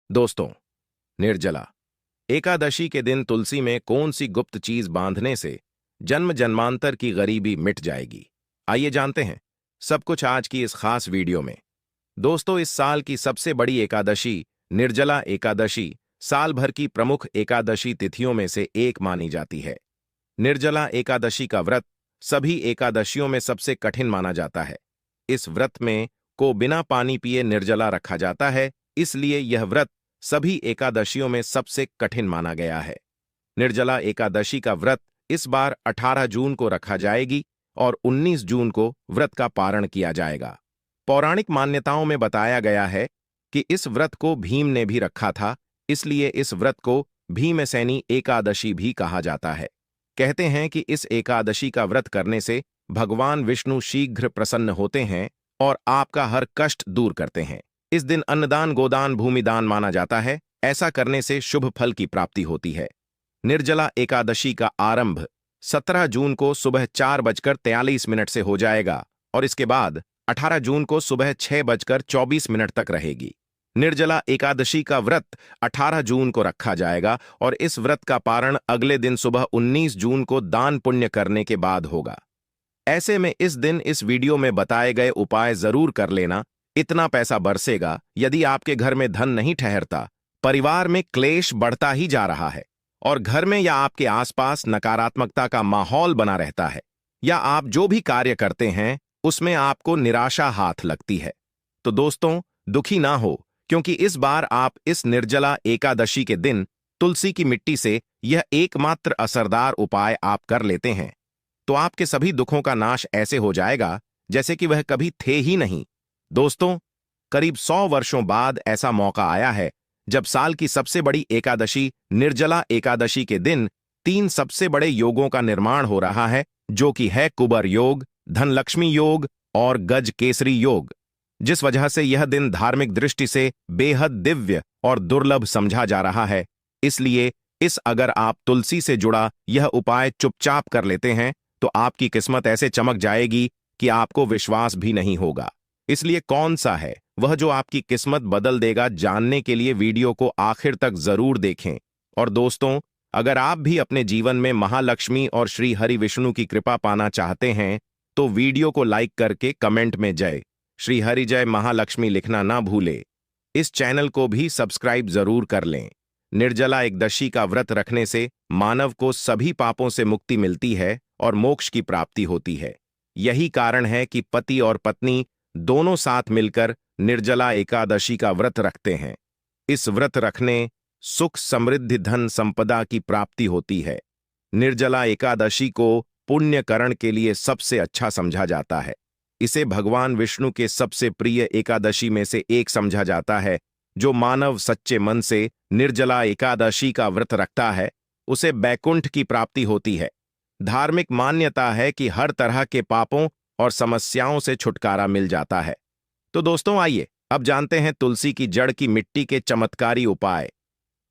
दोस्तों, निर्जला एकादशी के दिन तुलसी में कौन सी गुप्त चीज बांधने से जन्म जन्मांतर की गरीबी मिट जाएगी? आइए जानते हैं सब कुछ आज की इस खास वीडियो में। दोस्तों, इस साल की सबसे बड़ी एकादशी निर्जला एकादशी साल भर की प्रमुख एकादशी तिथियों में से एक मानी जाती है। निर्जला एकादशी का व्रत सभी एकादशियों में सबसे कठिन माना जाता है। इस व्रत में को बिना पानी पिए निर्जला रखा जाता है, इसलिए यह व्रत सभी एकादशियों में सबसे कठिन माना गया है। निर्जला एकादशी का व्रत इस बार 18 जून को रखा जाएगी और 19 जून को व्रत का पारण किया जाएगा। पौराणिक मान्यताओं में बताया गया है कि इस व्रत को भीम ने भी रखा था, इसलिए इस व्रत को भीमसेनी एकादशी भी कहा जाता है। कहते हैं कि इस एकादशी का व्रत करने से भगवान विष्णु शीघ्र प्रसन्न होते हैं और आपका हर कष्ट दूर करते हैं। इस दिन अन्नदान, गोदान, भूमिदान माना जाता है। ऐसा करने से शुभ फल की प्राप्ति होती है। निर्जला एकादशी का आरंभ 17 जून को सुबह 4:43 से हो जाएगा और इसके बाद 18 जून को सुबह 6:24 तक रहेगी। निर्जला एकादशी का व्रत 18 जून को रखा जाएगा और इस व्रत का पारण अगले दिन सुबह 19 जून को दान पुण्य करने के बाद होगा। ऐसे में इस दिन इस वीडियो में बताए गए उपाय जरूर कर लेना। इतना पैसा बरसेगा, यदि आपके घर में धन नहीं ठहरता, परिवार में क्लेश बढ़ता ही जा रहा है और घर में या आपके आसपास नकारात्मकता का माहौल बना रहता है, या आप जो भी कार्य करते हैं उसमें आपको निराशा हाथ लगती है, तो दोस्तों दुखी ना हो, क्योंकि इस बार आप इस निर्जला एकादशी के दिन तुलसी की मिट्टी से यह एकमात्र असरदार उपाय आप कर लेते हैं तो आपके सभी दुखों का नाश ऐसे हो जाएगा जैसे कि वह कभी थे ही नहीं। दोस्तों, करीब 100 वर्षों बाद ऐसा मौका आया है जब साल की सबसे बड़ी एकादशी निर्जला एकादशी के दिन 3 सबसे बड़े योगों का निर्माण हो रहा है, जो कि है कुबर योग, धनलक्ष्मी योग और गज केसरी योग, जिस वजह से यह दिन धार्मिक दृष्टि से बेहद दिव्य और दुर्लभ समझा जा रहा है। इसलिए अगर आप तुलसी से जुड़ा यह उपाय चुपचाप कर लेते हैं तो आपकी किस्मत ऐसे चमक जाएगी कि आपको विश्वास भी नहीं होगा। इसलिए कौन सा है वह जो आपकी किस्मत बदल देगा, जानने के लिए वीडियो को आखिर तक जरूर देखें। और दोस्तों, अगर आप भी अपने जीवन में महालक्ष्मी और श्री हरि विष्णु की कृपा पाना चाहते हैं तो वीडियो को लाइक करके कमेंट में जय श्री हरि जय महालक्ष्मी लिखना ना भूले। इस चैनल को भी सब्सक्राइब जरूर कर लें। निर्जला एकादशी का व्रत रखने से मानव को सभी पापों से मुक्ति मिलती है और मोक्ष की प्राप्ति होती है। यही कारण है कि पति और पत्नी दोनों साथ मिलकर निर्जला एकादशी का व्रत रखते हैं। इस व्रत रखने सुख, समृद्धि, धन, संपदा की प्राप्ति होती है। निर्जला एकादशी को पुण्यकरण के लिए सबसे अच्छा समझा जाता है। इसे भगवान विष्णु के सबसे प्रिय एकादशी में से एक समझा जाता है। जो मानव सच्चे मन से निर्जला एकादशी का व्रत रखता है उसे बैकुंठ की प्राप्ति होती है। धार्मिक मान्यता है कि हर तरह के पापों और समस्याओं से छुटकारा मिल जाता है। तो दोस्तों, आइए अब जानते हैं तुलसी की जड़ की मिट्टी के चमत्कारी उपाय।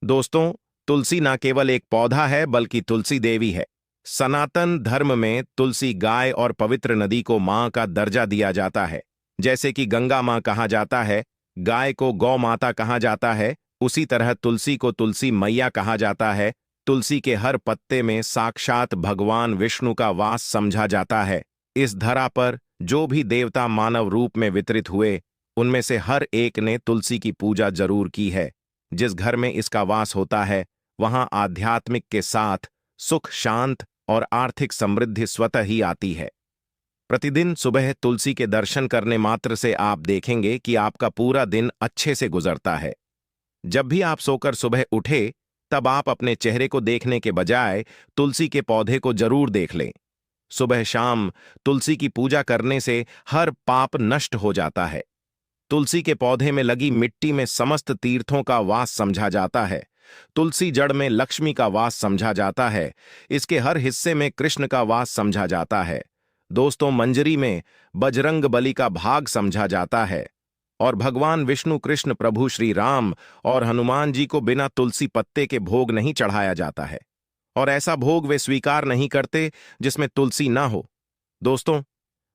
दोस्तों, तुलसी न केवल एक पौधा है बल्कि तुलसी देवी है। सनातन धर्म में तुलसी गाय और पवित्र नदी को मां का दर्जा दिया जाता है। जैसे कि गंगा मां कहा जाता है, गाय को गौ माता कहा जाता है, उसी तरह तुलसी को तुलसी मैया कहा जाता है। तुलसी के हर पत्ते में साक्षात भगवान विष्णु का वास समझा जाता है। इस धरा पर जो भी देवता मानव रूप में वितरित हुए, उनमें से हर एक ने तुलसी की पूजा जरूर की है। जिस घर में इसका वास होता है वहां आध्यात्मिक के साथ सुख, शांत और आर्थिक समृद्धि स्वतः ही आती है। प्रतिदिन सुबह तुलसी के दर्शन करने मात्र से आप देखेंगे कि आपका पूरा दिन अच्छे से गुजरता है। जब भी आप सोकर सुबह उठे तब आप अपने चेहरे को देखने के बजाय तुलसी के पौधे को जरूर देख लें। सुबह शाम तुलसी की पूजा करने से हर पाप नष्ट हो जाता है। तुलसी के पौधे में लगी मिट्टी में समस्त तीर्थों का वास समझा जाता है। तुलसी जड़ में लक्ष्मी का वास समझा जाता है। इसके हर हिस्से में कृष्ण का वास समझा जाता है। दोस्तों, मंजरी में बजरंग बली का भाग समझा जाता है और भगवान विष्णु, कृष्ण, प्रभु श्री राम और हनुमान जी को बिना तुलसी पत्ते के भोग नहीं चढ़ाया जाता है और ऐसा भोग वे स्वीकार नहीं करते जिसमें तुलसी ना हो। दोस्तों,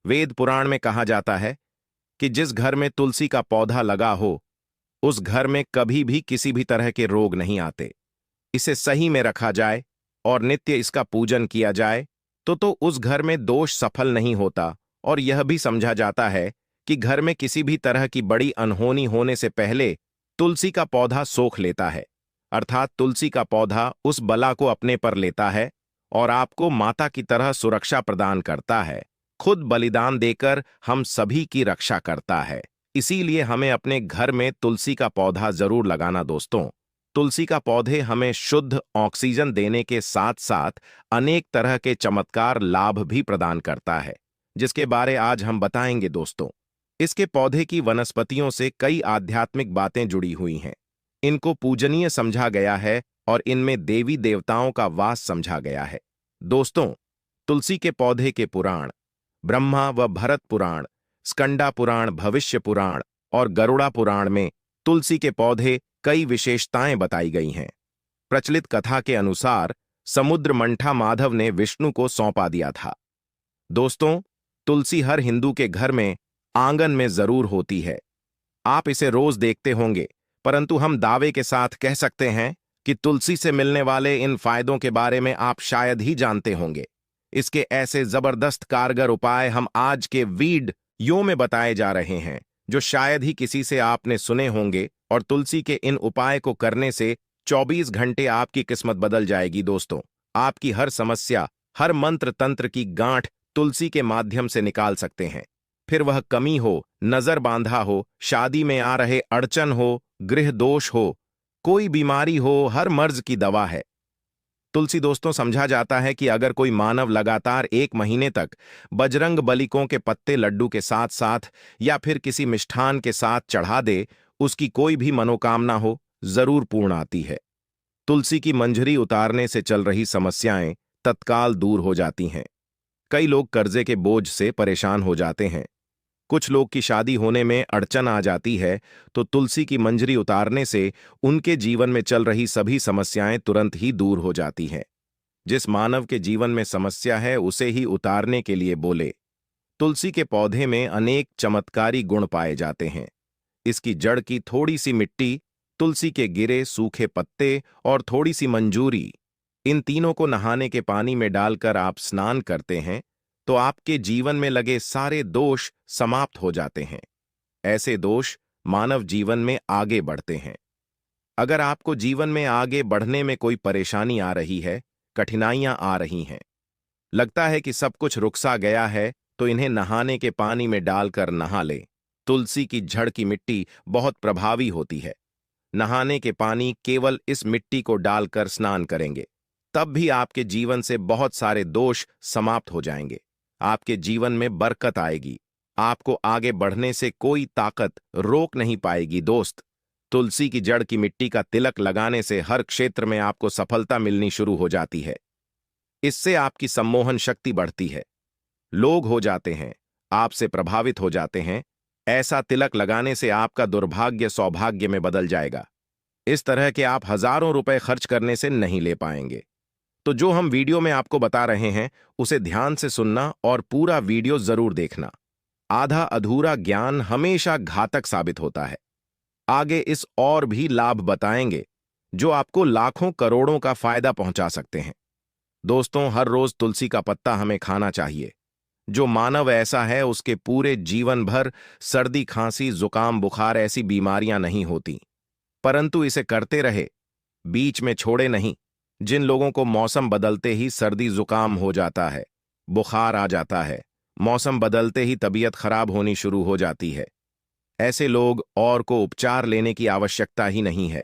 वेद पुराण में कहा जाता है कि जिस घर में तुलसी का पौधा लगा हो उस घर में कभी भी किसी भी तरह के रोग नहीं आते। इसे सही में रखा जाए और नित्य इसका पूजन किया जाए तो उस घर में दोष सफल नहीं होता, और यह भी समझा जाता है कि घर में किसी भी तरह की बड़ी अनहोनी होने से पहले तुलसी का पौधा सोख लेता है, अर्थात तुलसी का पौधा उस बला को अपने पर लेता है और आपको माता की तरह सुरक्षा प्रदान करता है, खुद बलिदान देकर हम सभी की रक्षा करता है। इसीलिए हमें अपने घर में तुलसी का पौधा जरूर लगाना दोस्तों। तुलसी का पौधे हमें शुद्ध ऑक्सीजन देने के साथ साथ अनेक तरह के चमत्कार लाभ भी प्रदान करता है, जिसके बारे आज हम बताएंगे दोस्तों। इसके पौधे की वनस्पतियों से कई आध्यात्मिक बातें जुड़ी हुई हैं। इनको पूजनीय समझा गया है और इनमें देवी देवताओं का वास समझा गया है। दोस्तों, तुलसी के पौधे के पुराण ब्रह्मा व भरत पुराण, स्कंदा पुराण, भविष्य पुराण और गरुड़ा पुराण में तुलसी के पौधे कई विशेषताएं बताई गई हैं। प्रचलित कथा के अनुसार समुद्र मंठा माधव ने विष्णु को सौंपा दिया था। दोस्तों, तुलसी हर हिंदू के घर में आंगन में जरूर होती है। आप इसे रोज देखते होंगे, परंतु हम दावे के साथ कह सकते हैं कि तुलसी से मिलने वाले इन फायदों के बारे में आप शायद ही जानते होंगे। इसके ऐसे जबरदस्त कारगर उपाय हम आज के वीडियो में बताए जा रहे हैं, जो शायद ही किसी से आपने सुने होंगे, और तुलसी के इन उपाय को करने से 24 घंटे आपकी किस्मत बदल जाएगी दोस्तों। आपकी हर समस्या, हर मंत्र तंत्र की गांठ तुलसी के माध्यम से निकाल सकते हैं। फिर वह कमी हो, नजर बांधा हो, शादी में आ रहे अड़चन हो, गृह दोष हो, कोई बीमारी हो, हर मर्ज की दवा है तुलसी दोस्तों। समझा जाता है कि अगर कोई मानव लगातार 1 महीने तक बजरंग बलिकों के पत्ते लड्डू के साथ साथ या फिर किसी मिष्ठान के साथ चढ़ा दे, उसकी कोई भी मनोकामना हो जरूर पूर्ण आती है। तुलसी की मंजरी उतारने से चल रही समस्याएं तत्काल दूर हो जाती हैं। कई लोग कर्जे के बोझ से परेशान हो जाते हैं। कुछ लोग की शादी होने में अड़चन आ जाती है, तो तुलसी की मंजरी उतारने से उनके जीवन में चल रही सभी समस्याएं तुरंत ही दूर हो जाती हैं। जिस मानव के जीवन में समस्या है उसे ही उतारने के लिए बोले। तुलसी के पौधे में अनेक चमत्कारी गुण पाए जाते हैं। इसकी जड़ की थोड़ी सी मिट्टी, तुलसी के गिरे सूखे पत्ते और थोड़ी सी मंजूरी, इन तीनों को नहाने के पानी में डालकर आप स्नान करते हैं तो आपके जीवन में लगे सारे दोष समाप्त हो जाते हैं। ऐसे दोष मानव जीवन में आगे बढ़ते हैं। अगर आपको जीवन में आगे बढ़ने में कोई परेशानी आ रही है, कठिनाइयां आ रही हैं, लगता है कि सब कुछ रुकसा गया है, तो इन्हें नहाने के पानी में डालकर नहा ले। तुलसी की जड़ की मिट्टी बहुत प्रभावी होती है। नहाने के पानी केवल इस मिट्टी को डालकर स्नान करेंगे, तब भी आपके जीवन से बहुत सारे दोष समाप्त हो जाएंगे। आपके जीवन में बरकत आएगी। आपको आगे बढ़ने से कोई ताकत रोक नहीं पाएगी दोस्त। तुलसी की जड़ की मिट्टी का तिलक लगाने से हर क्षेत्र में आपको सफलता मिलनी शुरू हो जाती है। इससे आपकी सम्मोहन शक्ति बढ़ती है। लोग हो जाते हैं, आपसे प्रभावित हो जाते हैं। ऐसा तिलक लगाने से आपका दुर्भाग्य सौभाग्य में बदल जाएगा। इस तरह के आप हजारों रुपए खर्च करने से नहीं ले पाएंगे। तो जो हम वीडियो में आपको बता रहे हैं उसे ध्यान से सुनना और पूरा वीडियो जरूर देखना। आधा अधूरा ज्ञान हमेशा घातक साबित होता है। आगे इस और भी लाभ बताएंगे जो आपको लाखों करोड़ों का फायदा पहुंचा सकते हैं। दोस्तों, हर रोज तुलसी का पत्ता हमें खाना चाहिए। जो मानव ऐसा है उसके पूरे जीवन भर सर्दी, खांसी, जुकाम, बुखार ऐसी बीमारियां नहीं होती, परंतु इसे करते रहे, बीच में छोड़े नहीं। जिन लोगों को मौसम बदलते ही सर्दी जुकाम हो जाता है, बुखार आ जाता है, मौसम बदलते ही तबीयत खराब होनी शुरू हो जाती है, ऐसे लोग और को उपचार लेने की आवश्यकता ही नहीं है।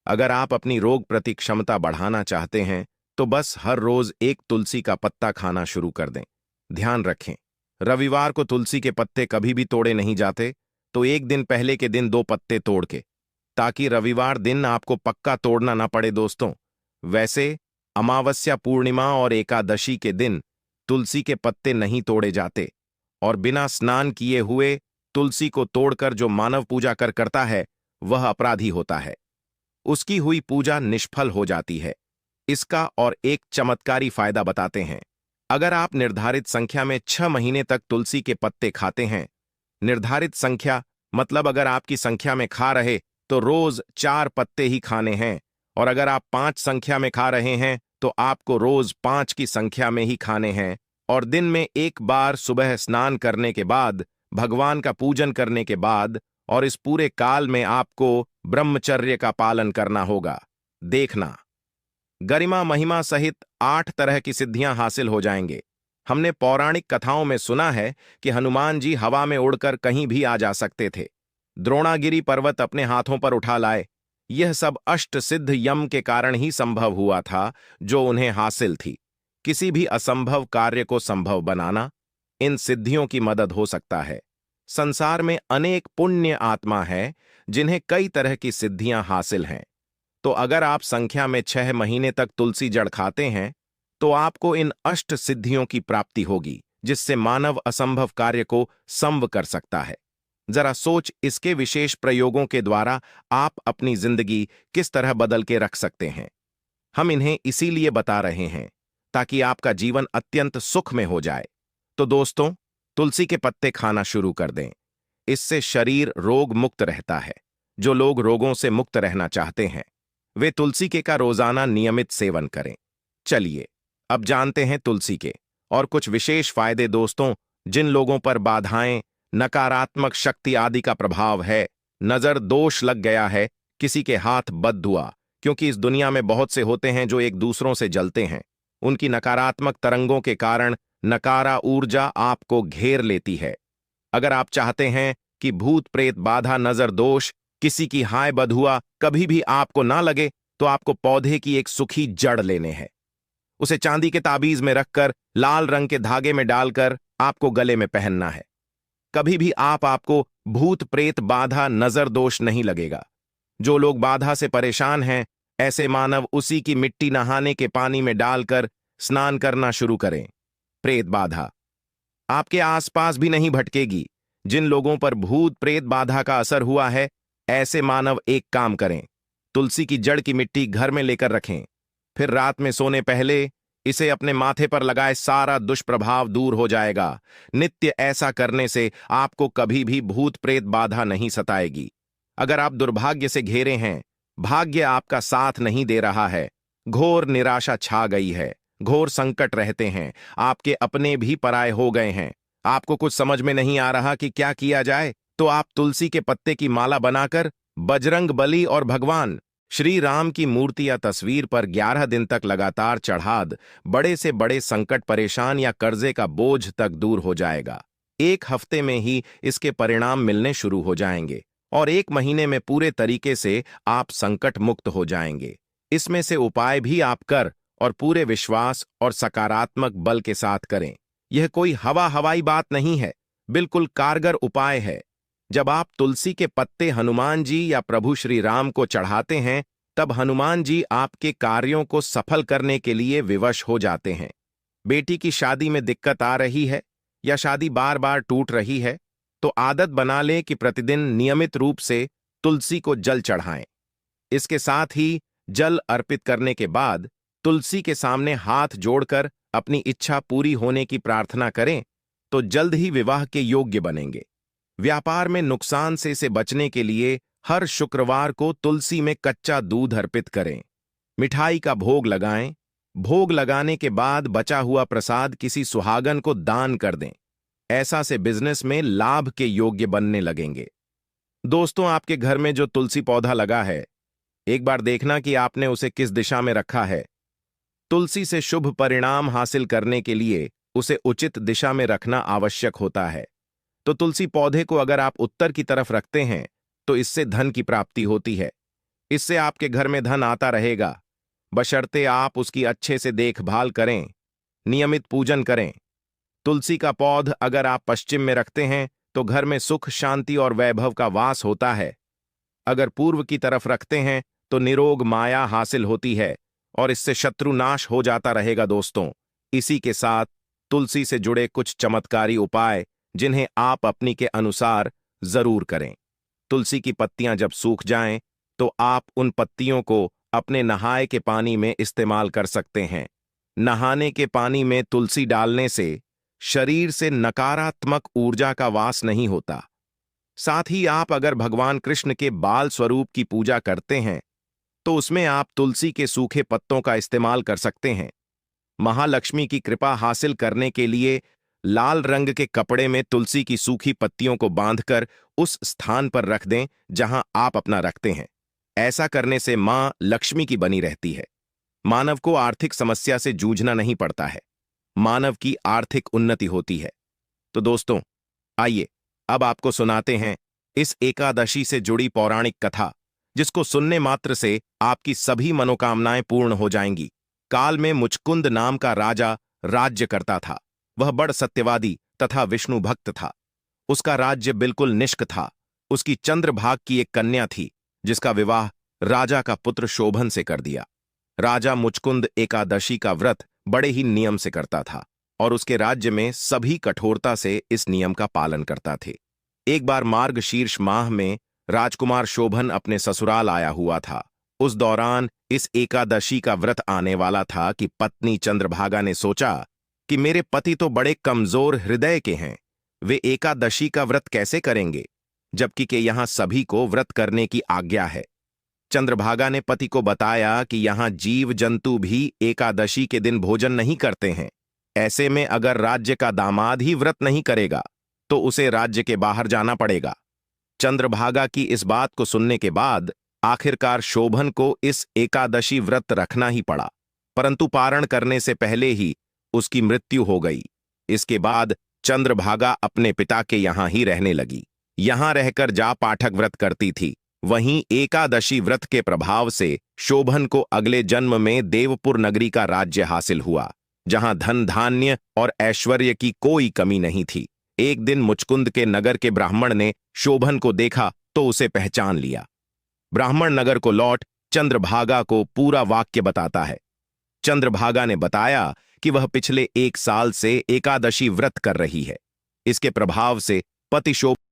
अगर आप अपनी रोग प्रति क्षमता बढ़ाना चाहते हैं तो बस हर रोज एक तुलसी का पत्ता खाना शुरू कर दें। ध्यान रखें, रविवार को तुलसी के पत्ते कभी भी तोड़े नहीं जाते, तो एक दिन पहले के दिन 2 पत्ते तोड़ के, ताकि रविवार दिन आपको पक्का तोड़ना ना पड़े दोस्तों। वैसे अमावस्या, पूर्णिमा और एकादशी के दिन तुलसी के पत्ते नहीं तोड़े जाते, और बिना स्नान किए हुए तुलसी को तोड़कर जो मानव पूजा करता है वह अपराधी होता है। उसकी हुई पूजा निष्फल हो जाती है। इसका और एक चमत्कारी फायदा बताते हैं। अगर आप निर्धारित संख्या में 6 महीने तक तुलसी के पत्ते खाते हैं, निर्धारित संख्या मतलब अगर आपकी संख्या में खा रहे तो रोज 4 पत्ते ही खाने हैं, और अगर आप 5 संख्या में खा रहे हैं तो आपको रोज 5 की संख्या में ही खाने हैं, और दिन में एक बार सुबह स्नान करने के बाद, भगवान का पूजन करने के बाद, और इस पूरे काल में आपको ब्रह्मचर्य का पालन करना होगा। देखना, गरिमा महिमा सहित 8 तरह की सिद्धियां हासिल हो जाएंगे। हमने पौराणिक कथाओं में सुना है कि हनुमान जी हवा में उड़कर कहीं भी आ जा सकते थे, द्रोणागिरी पर्वत अपने हाथों पर उठा लाए। यह सब अष्ट सिद्ध यम के कारण ही संभव हुआ था जो उन्हें हासिल थी। किसी भी असंभव कार्य को संभव बनाना इन सिद्धियों की मदद हो सकता है। संसार में अनेक पुण्य आत्मा है जिन्हें कई तरह की सिद्धियां हासिल हैं। तो अगर आप संख्या में 6 महीने तक तुलसी जड़ खाते हैं तो आपको इन अष्ट सिद्धियों की प्राप्ति होगी, जिससे मानव असंभव कार्य को संभव कर सकता है। जरा सोच, इसके विशेष प्रयोगों के द्वारा आप अपनी जिंदगी किस तरह बदल के रख सकते हैं। हम इन्हें इसीलिए बता रहे हैं ताकि आपका जीवन अत्यंत सुख में हो जाए। तो दोस्तों, तुलसी के पत्ते खाना शुरू कर दें। इससे शरीर रोग मुक्त रहता है। जो लोग रोगों से मुक्त रहना चाहते हैं वे तुलसी के का रोजाना नियमित सेवन करें। चलिए अब जानते हैं तुलसी के और कुछ विशेष फायदे। दोस्तों, जिन लोगों पर बाधाएं, नकारात्मक शक्ति आदि का प्रभाव है, नजर दोष लग गया है, किसी के हाथ बद्दुआ, क्योंकि इस दुनिया में बहुत से होते हैं जो एक दूसरों से जलते हैं, उनकी नकारात्मक तरंगों के कारण नकारा ऊर्जा आपको घेर लेती है। अगर आप चाहते हैं कि भूत प्रेत बाधा नजर दोष किसी की हाय बधुआ कभी भी आपको ना लगे, तो आपको पौधे की एक सूखी जड़ लेने हैं। उसे चांदी के ताबीज में रखकर लाल रंग के धागे में डालकर आपको गले में पहनना है। कभी भी आपको भूत प्रेत बाधा नजर दोष नहीं लगेगा। जो लोग बाधा से परेशान हैं, ऐसे मानव उसी की मिट्टी नहाने के पानी में डालकर स्नान करना शुरू करें। प्रेत बाधा आपके आसपास भी नहीं भटकेगी। जिन लोगों पर भूत प्रेत बाधा का असर हुआ है, ऐसे मानव एक काम करें, तुलसी की जड़ की मिट्टी घर में लेकर रखें, फिर रात में सोने पहले इसे अपने माथे पर लगाए, सारा दुष्प्रभाव दूर हो जाएगा। नित्य ऐसा करने से आपको कभी भी भूत प्रेत बाधा नहीं सताएगी। अगर आप दुर्भाग्य से घेरे हैं, भाग्य आपका साथ नहीं दे रहा है, घोर निराशा छा गई है, घोर संकट रहते हैं, आपके अपने भी पराये हो गए हैं, आपको कुछ समझ में नहीं आ रहा कि क्या किया जाए, तो आप तुलसी के पत्ते की माला बनाकर बजरंग बली और भगवान श्री राम की मूर्ति या तस्वीर पर 11 दिन तक लगातार चढ़ाद, बड़े से बड़े संकट, परेशान या कर्जे का बोझ तक दूर हो जाएगा। 1 हफ्ते में ही इसके परिणाम मिलने शुरू हो जाएंगे और 1 महीने में पूरे तरीके से आप संकट मुक्त हो जाएंगे। इसमें से उपाय भी आप कर और पूरे विश्वास और सकारात्मक बल के साथ करें। यह कोई हवाई बात नहीं है, बिल्कुल कारगर उपाय है। जब आप तुलसी के पत्ते हनुमान जी या प्रभु श्री राम को चढ़ाते हैं, तब हनुमान जी आपके कार्यों को सफल करने के लिए विवश हो जाते हैं। बेटी की शादी में दिक्कत आ रही है या शादी बार बार टूट रही है, तो आदत बना लें कि प्रतिदिन नियमित रूप से तुलसी को जल चढ़ाएं। इसके साथ ही जल अर्पित करने के बाद तुलसी के सामने हाथ जोड़कर अपनी इच्छा पूरी होने की प्रार्थना करें, तो जल्द ही विवाह के योग्य बनेंगे। व्यापार में नुकसान से इसे बचने के लिए हर शुक्रवार को तुलसी में कच्चा दूध अर्पित करें। मिठाई का भोग लगाएं। भोग लगाने के बाद बचा हुआ प्रसाद किसी सुहागन को दान कर दें। ऐसा से बिजनेस में लाभ के योग्य बनने लगेंगे। दोस्तों, आपके घर में जो तुलसी पौधा लगा है, एक बार देखना कि आपने उसे किस दिशा में रखा है। तुलसी से शुभ परिणाम हासिल करने के लिए उसे उचित दिशा में रखना आवश्यक होता है। तो तुलसी पौधे को अगर आप उत्तर की तरफ रखते हैं तो इससे धन की प्राप्ति होती है। इससे आपके घर में धन आता रहेगा, बशर्ते आप उसकी अच्छे से देखभाल करें, नियमित पूजन करें। तुलसी का पौध अगर आप पश्चिम में रखते हैं तो घर में सुख, शांति और वैभव का वास होता है। अगर पूर्व की तरफ रखते हैं तो निरोग माया हासिल होती है और इससे शत्रु नाश हो जाता रहेगा। दोस्तों, इसी के साथ तुलसी से जुड़े कुछ चमत्कारी उपाय जिन्हें आप अपनी के अनुसार जरूर करें। तुलसी की पत्तियां जब सूख जाएं तो आप उन पत्तियों को अपने नहाए के पानी में इस्तेमाल कर सकते हैं। नहाने के पानी में तुलसी डालने से शरीर से नकारात्मक ऊर्जा का वास नहीं होता। साथ ही आप अगर भगवान कृष्ण के बाल स्वरूप की पूजा करते हैं तो उसमें आप तुलसी के सूखे पत्तों का इस्तेमाल कर सकते हैं। महालक्ष्मी की कृपा हासिल करने के लिए लाल रंग के कपड़े में तुलसी की सूखी पत्तियों को बांधकर उस स्थान पर रख दें जहां आप अपना रखते हैं। ऐसा करने से मां लक्ष्मी की बनी रहती है। मानव को आर्थिक समस्या से जूझना नहीं पड़ता है। मानव की आर्थिक उन्नति होती है। तो दोस्तों, आइए अब आपको सुनाते हैं इस एकादशी से जुड़ी पौराणिक कथा, जिसको सुनने मात्र से आपकी सभी मनोकामनाएं पूर्ण हो जाएंगी। काल में मुचकुंद नाम का राजा राज्य करता था। वह बड़ सत्यवादी तथा विष्णु भक्त था। उसका राज्य बिल्कुल निष्क था। उसकी चंद्रभाग की एक कन्या थी, जिसका विवाह राजा का पुत्र शोभन से कर दिया। राजा मुचकुंद एकादशी का व्रत बड़े ही नियम से करता था और उसके राज्य में सभी कठोरता से इस नियम का पालन करता थे। एक बार मार्गशीर्ष माह में राजकुमार शोभन अपने ससुराल आया हुआ था। उस दौरान इस एकादशी का व्रत आने वाला था कि पत्नी चंद्रभागा ने सोचा कि मेरे पति तो बड़े कमजोर हृदय के हैं, वे एकादशी का व्रत कैसे करेंगे, जबकि कि यहां सभी को व्रत करने की आज्ञा है। चंद्रभागा ने पति को बताया कि यहां जीव जंतु भी एकादशी के दिन भोजन नहीं करते हैं। ऐसे में अगर राज्य का दामाद ही व्रत नहीं करेगा तो उसे राज्य के बाहर जाना पड़ेगा। चंद्रभागा की इस बात को सुनने के बाद आखिरकार शोभन को इस एकादशी व्रत रखना ही पड़ा, परंतु पारण करने से पहले ही उसकी मृत्यु हो गई। इसके बाद चंद्रभागा अपने पिता के यहां ही रहने लगी। यहां रहकर जा पाठक व्रत करती थी। वहीं एकादशी व्रत के प्रभाव से शोभन को अगले जन्म में देवपुर नगरी का राज्य हासिल हुआ, जहां धन धान्य और ऐश्वर्य की कोई कमी नहीं थी। एक दिन मुचकुंद के नगर के ब्राह्मण ने शोभन को देखा तो उसे पहचान लिया। ब्राह्मण नगर को लौट चंद्रभागा को पूरा वाक्य बताता है। चंद्रभागा ने बताया कि वह पिछले 1 साल से एकादशी व्रत कर रही है। इसके प्रभाव से पति शोभन